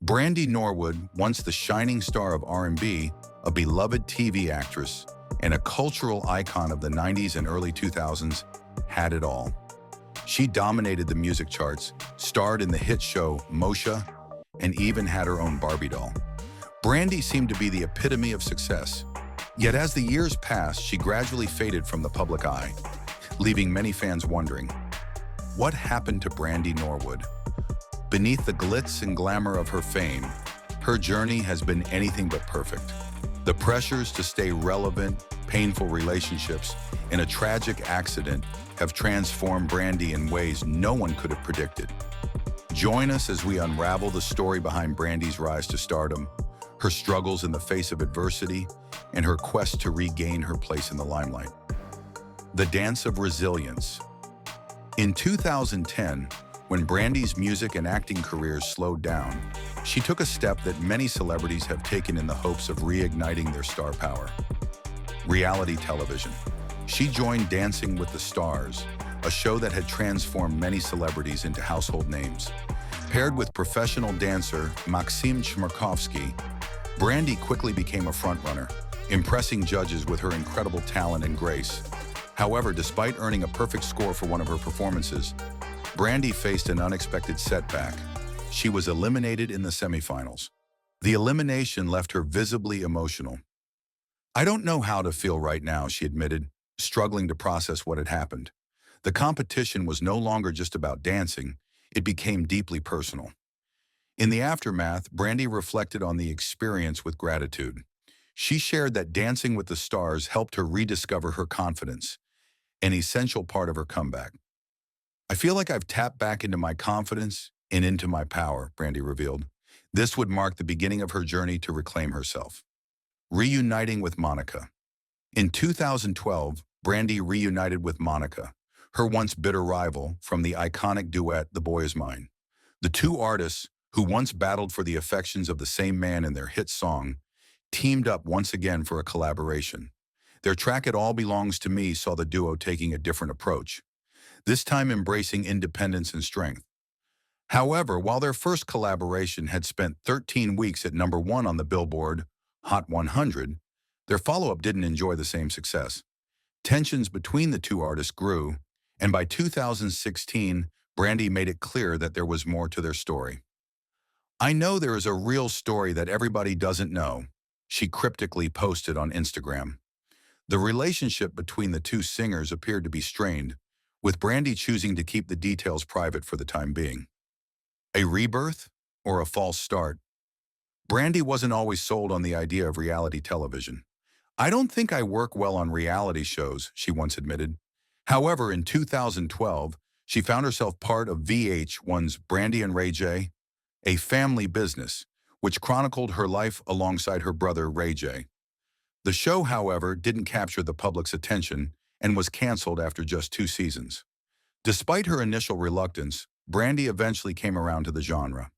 Brandy Norwood, once the shining star of R&B, a beloved TV actress, and a cultural icon of the 90s and early 2000s, had it all. She dominated the music charts, starred in the hit show Moshe, and even had her own Barbie doll. Brandy seemed to be the epitome of success. Yet as the years passed, she gradually faded from the public eye, leaving many fans wondering, what happened to Brandy Norwood? Beneath the glitz and glamour of her fame, her journey has been anything but perfect. The pressures to stay relevant, painful relationships, and a tragic accident have transformed Brandy in ways no one could have predicted. Join us as we unravel the story behind Brandy's rise to stardom, her struggles in the face of adversity, and her quest to regain her place in the limelight. The Dance of Resilience. In 2010, when Brandy's music and acting careers slowed down, she took a step that many celebrities have taken in the hopes of reigniting their star power. Reality television. She joined Dancing with the Stars, a show that had transformed many celebrities into household names. Paired with professional dancer Maxim Chmerkovskiy, Brandy quickly became a frontrunner, impressing judges with her incredible talent and grace. However, despite earning a perfect score for one of her performances, Brandy faced an unexpected setback. She was eliminated in the semifinals. The elimination left her visibly emotional. "I don't know how to feel right now," she admitted, struggling to process what had happened. The competition was no longer just about dancing, it became deeply personal. In the aftermath, Brandy reflected on the experience with gratitude. She shared that Dancing with the Stars helped her rediscover her confidence, an essential part of her comeback. "I feel like I've tapped back into my confidence and into my power," Brandy revealed. This would mark the beginning of her journey to reclaim herself. Reuniting with Monica. In 2012, Brandy reunited with Monica, her once bitter rival, from the iconic duet The Boy Is Mine. The two artists, who once battled for the affections of the same man in their hit song, teamed up once again for a collaboration. Their track It All Belongs to Me saw the duo taking a different approach, this time embracing independence and strength. However, while their first collaboration had spent 13 weeks at #1 on the Billboard Hot 100, their follow-up didn't enjoy the same success. Tensions between the two artists grew, and by 2016, Brandy made it clear that there was more to their story. "I know there is a real story that everybody doesn't know," she cryptically posted on Instagram. The relationship between the two singers appeared to be strained, with Brandy choosing to keep the details private for the time being. A rebirth or a false start? Brandy wasn't always sold on the idea of reality television. "I don't think I work well on reality shows," she once admitted. However, in 2012, she found herself part of VH1's Brandy and Ray J, a family business, which chronicled her life alongside her brother Ray J. The show, however, didn't capture the public's attention and was canceled after just 2 seasons. Despite her initial reluctance, Brandy eventually came around to the genre.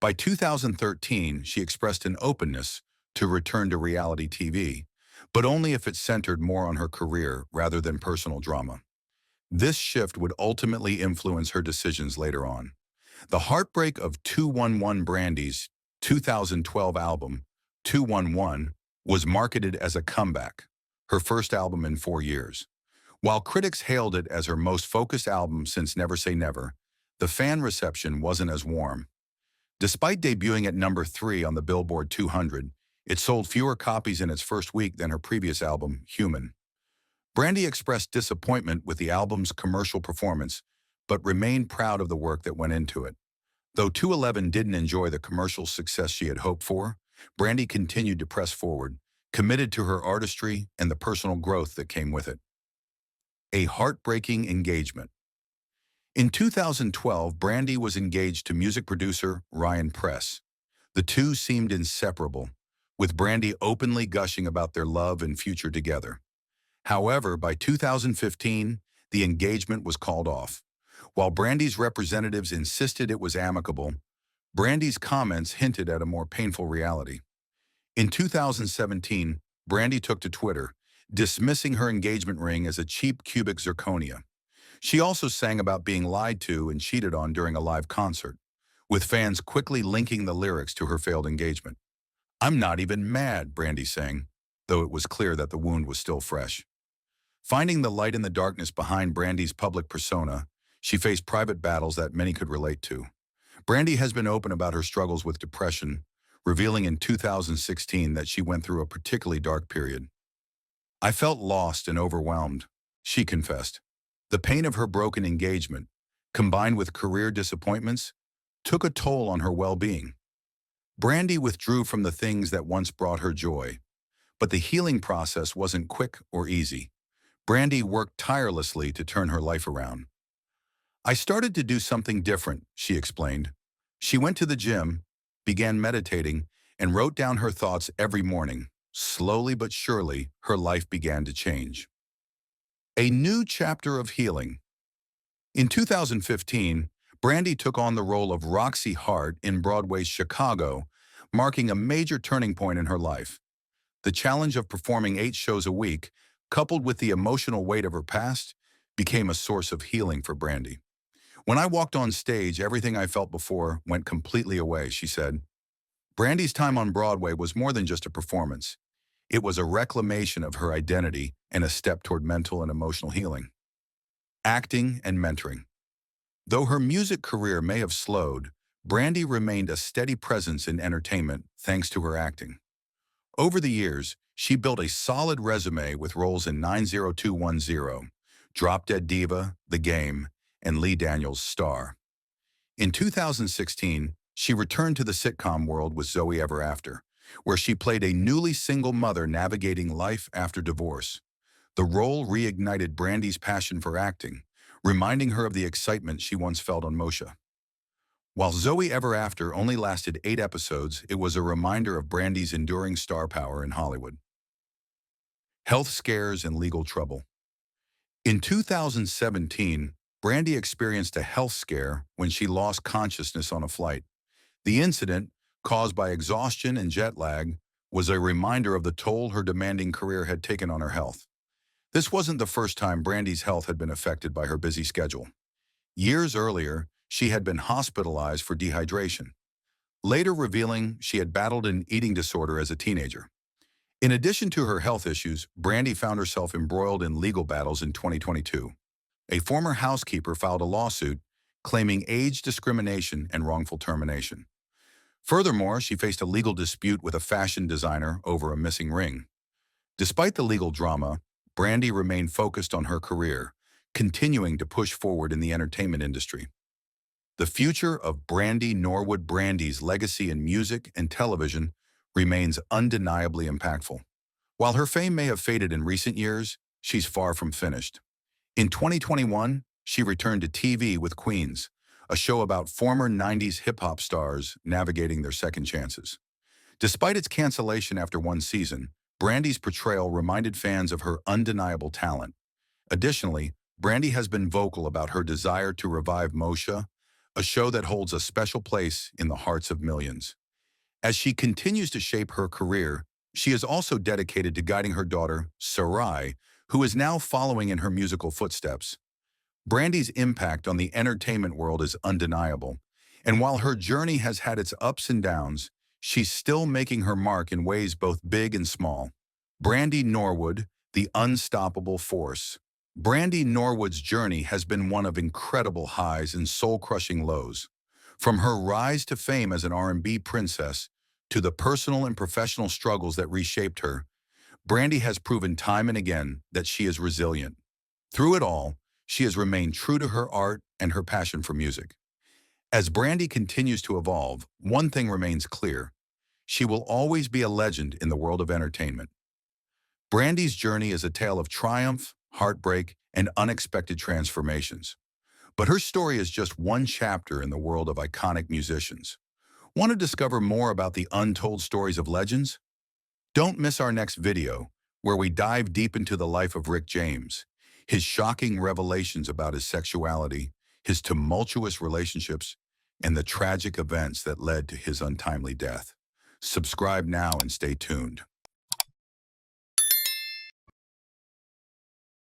By 2013, she expressed an openness to return to reality TV, but only if it centered more on her career rather than personal drama. This shift would ultimately influence her decisions later on. The heartbreak of 211 Brandy's 2012 album, 211, was marketed as a comeback, her first album in 4 years. While critics hailed it as her most focused album since Never Say Never, the fan reception wasn't as warm. Despite debuting at #3 on the Billboard 200, it sold fewer copies in its first week than her previous album, Human. Brandy expressed disappointment with the album's commercial performance, but remained proud of the work that went into it. Though 211 didn't enjoy the commercial success she had hoped for, Brandy continued to press forward, committed to her artistry and the personal growth that came with it. A heartbreaking engagement. In 2012, Brandy was engaged to music producer Ryan Press. The two seemed inseparable, with Brandy openly gushing about their love and future together. However, by 2015, the engagement was called off. While Brandy's representatives insisted it was amicable, Brandy's comments hinted at a more painful reality. In 2017, Brandy took to Twitter, dismissing her engagement ring as a cheap cubic zirconia. She also sang about being lied to and cheated on during a live concert, with fans quickly linking the lyrics to her failed engagement. "I'm not even mad," Brandy sang, though it was clear that the wound was still fresh. Finding the light in the darkness behind Brandy's public persona, she faced private battles that many could relate to. Brandy has been open about her struggles with depression, revealing in 2016 that she went through a particularly dark period. "I felt lost and overwhelmed," she confessed. The pain of her broken engagement, combined with career disappointments, took a toll on her well-being. Brandy withdrew from the things that once brought her joy, but the healing process wasn't quick or easy. Brandy worked tirelessly to turn her life around. "I started to do something different," she explained. She went to the gym, began meditating, and wrote down her thoughts every morning. Slowly but surely, her life began to change. A new chapter of healing. In 2015, Brandy took on the role of Roxy Hart in Broadway's Chicago, marking a major turning point in her life. The challenge of performing 8 shows a week, coupled with the emotional weight of her past, became a source of healing for Brandy. "When I walked on stage, everything I felt before went completely away," she said. Brandy's time on Broadway was more than just a performance. It was a reclamation of her identity and a step toward mental and emotional healing. Acting and mentoring. Though her music career may have slowed, Brandy remained a steady presence in entertainment thanks to her acting. Over the years, she built a solid resume with roles in 90210, Drop Dead Diva, The Game, and Lee Daniels' Star. In 2016, she returned to the sitcom world with Zoe Ever After, where she played a newly single mother navigating life after divorce. The role reignited Brandy's passion for acting, reminding her of the excitement she once felt on Moshe. While Zoe Ever After only lasted 8 episodes, it was a reminder of Brandy's enduring star power in Hollywood. Health scares and legal trouble. In 2017, Brandy experienced a health scare when she lost consciousness on a flight. The incident, caused by exhaustion and jet lag, was a reminder of the toll her demanding career had taken on her health. This wasn't the first time Brandy's health had been affected by her busy schedule. Years earlier, she had been hospitalized for dehydration, later revealing she had battled an eating disorder as a teenager. In addition to her health issues, Brandy found herself embroiled in legal battles in 2022. A former housekeeper filed a lawsuit claiming age discrimination and wrongful termination. Furthermore, she faced a legal dispute with a fashion designer over a missing ring. Despite the legal drama, Brandy remained focused on her career, continuing to push forward in the entertainment industry. The future of Brandy Norwood. Brandy's legacy in music and television remains undeniably impactful. While her fame may have faded in recent years, she's far from finished. In 2021, she returned to TV with Queens, a show about former 90s hip-hop stars navigating their second chances. Despite its cancellation after 1 season, Brandy's portrayal reminded fans of her undeniable talent. Additionally, Brandy has been vocal about her desire to revive Moshe, a show that holds a special place in the hearts of millions. As she continues to shape her career, she is also dedicated to guiding her daughter, Sarai, who is now following in her musical footsteps. Brandy's impact on the entertainment world is undeniable, and while her journey has had its ups and downs, she's still making her mark in ways both big and small. Brandy Norwood, the unstoppable force. Brandy Norwood's journey has been one of incredible highs and soul-crushing lows. From her rise to fame as an R&B princess to the personal and professional struggles that reshaped her, Brandy has proven time and again that she is resilient. Through it all, she has remained true to her art and her passion for music. As Brandy continues to evolve, one thing remains clear: she will always be a legend in the world of entertainment. Brandy's journey is a tale of triumph, heartbreak, and unexpected transformations. But her story is just one chapter in the world of iconic musicians. Want to discover more about the untold stories of legends? Don't miss our next video, where we dive deep into the life of Rick James, his shocking revelations about his sexuality, his tumultuous relationships, and the tragic events that led to his untimely death. Subscribe now and stay tuned.